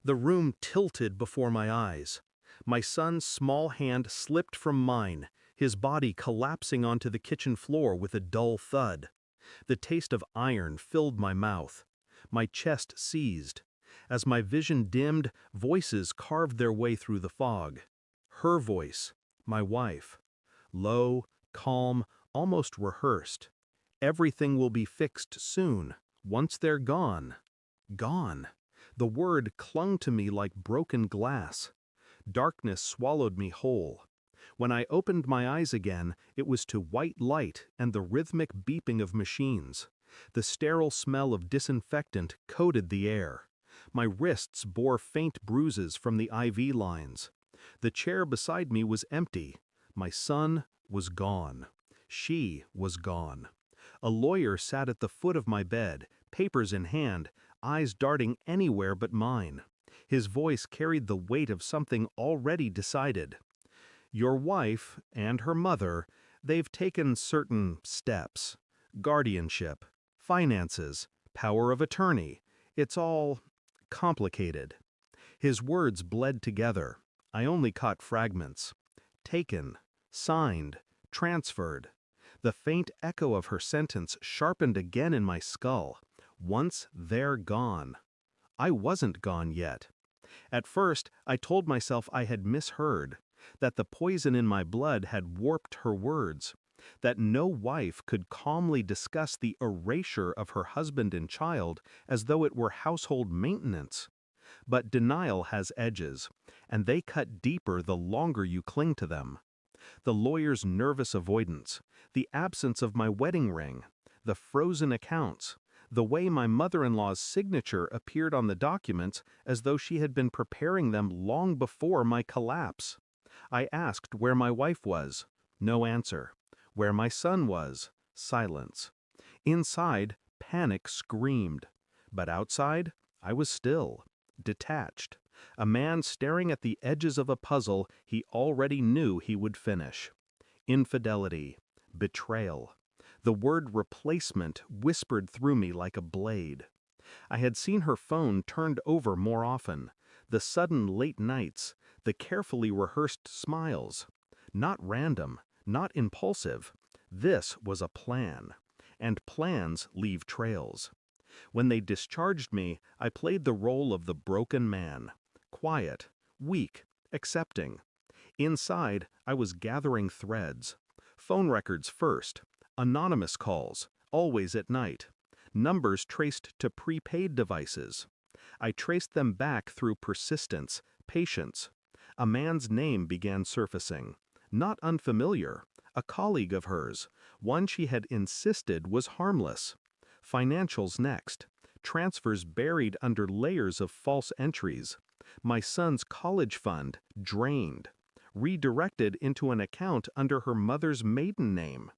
The room tilted before my eyes. My son's small hand slipped from mine, his body collapsing onto the kitchen floor with a dull thud. The taste of iron filled my mouth. My chest seized. As my vision dimmed, voices carved their way through the fog. Her voice, my wife. Low, calm, almost rehearsed. Everything will be fixed soon, once they're gone. Gone. The word clung to me like broken glass. Darkness swallowed me whole. When I opened my eyes again, it was to white light and the rhythmic beeping of machines. The sterile smell of disinfectant coated the air. My wrists bore faint bruises from the IV lines. The chair beside me was empty. My son was gone. She was gone. A lawyer sat at the foot of my bed, papers in hand, eyes darting anywhere but mine. His voice carried the weight of something already decided. Your wife and her mother, they've taken certain steps. Guardianship, finances, power of attorney. It's all complicated. His words bled together. I only caught fragments. Taken, signed, transferred. The faint echo of her sentence sharpened again in my skull. Once they're gone. I wasn't gone yet. At first, I told myself I had misheard, that the poison in my blood had warped her words, that no wife could calmly discuss the erasure of her husband and child as though it were household maintenance. But denial has edges, and they cut deeper the longer you cling to them. The lawyer's nervous avoidance, the absence of my wedding ring, the frozen accounts, the way my mother-in-law's signature appeared on the documents as though she had been preparing them long before my collapse. I asked where my wife was. No answer. Where my son was. Silence. Inside, panic screamed. But outside, I was still, detached. A man staring at the edges of a puzzle he already knew he would finish. Infidelity. Betrayal. The word replacement whispered through me like a blade. I had seen her phone turned over more often, the sudden late nights, the carefully rehearsed smiles. Not random, not impulsive. This was a plan. And plans leave trails. When they discharged me, I played the role of the broken man. Quiet, weak, accepting. Inside, I was gathering threads. Phone records first. Anonymous calls, always at night. Numbers traced to prepaid devices. I traced them back through persistence, patience. A man's name began surfacing. Not unfamiliar, a colleague of hers, one she had insisted was harmless. Financials next, transfers buried under layers of false entries. My son's college fund drained, redirected into an account under her mother's maiden name.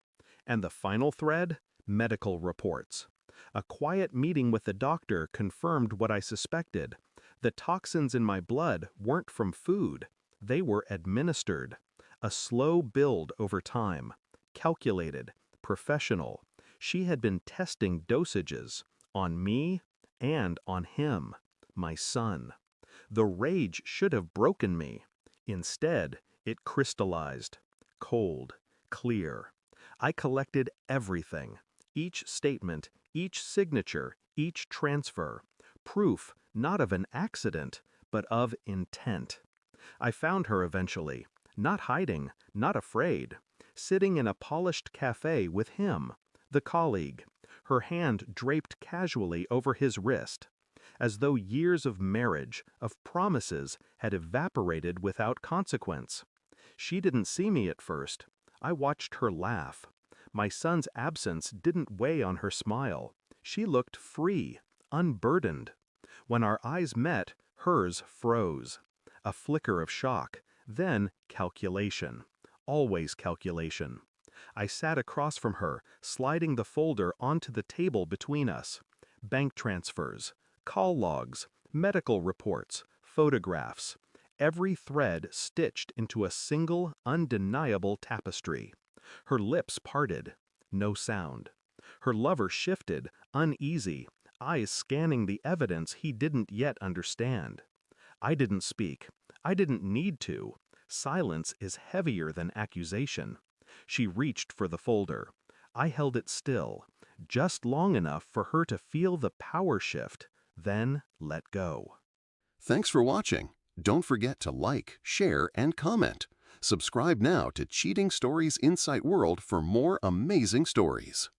And the final thread? Medical reports. A quiet meeting with the doctor confirmed what I suspected. The toxins in my blood weren't from food. They were administered. A slow build over time. Calculated. Professional. She had been testing dosages. On me and on him. My son. The rage should have broken me. Instead, it crystallized. Cold. Clear. I collected everything. Each statement, each signature, each transfer. Proof not of an accident, but of intent. I found her eventually, not hiding, not afraid, sitting in a polished cafe with him, the colleague, her hand draped casually over his wrist, as though years of marriage, of promises, had evaporated without consequence. She didn't see me at first. I watched her laugh. My son's absence didn't weigh on her smile. She looked free, unburdened. When our eyes met, hers froze. A flicker of shock, then calculation. Always calculation. I sat across from her, sliding the folder onto the table between us. Bank transfers, call logs, medical reports, photographs. Every thread stitched into a single, undeniable tapestry. Her lips parted. No sound. Her lover shifted, uneasy, eyes scanning the evidence he didn't yet understand. I didn't speak. I didn't need to. Silence is heavier than accusation. She reached for the folder. I held it still, just long enough for her to feel the power shift, then let go. Thanks for watching. Don't forget to like, share, and comment. Subscribe now to Cheating Stories Insight World for more amazing stories.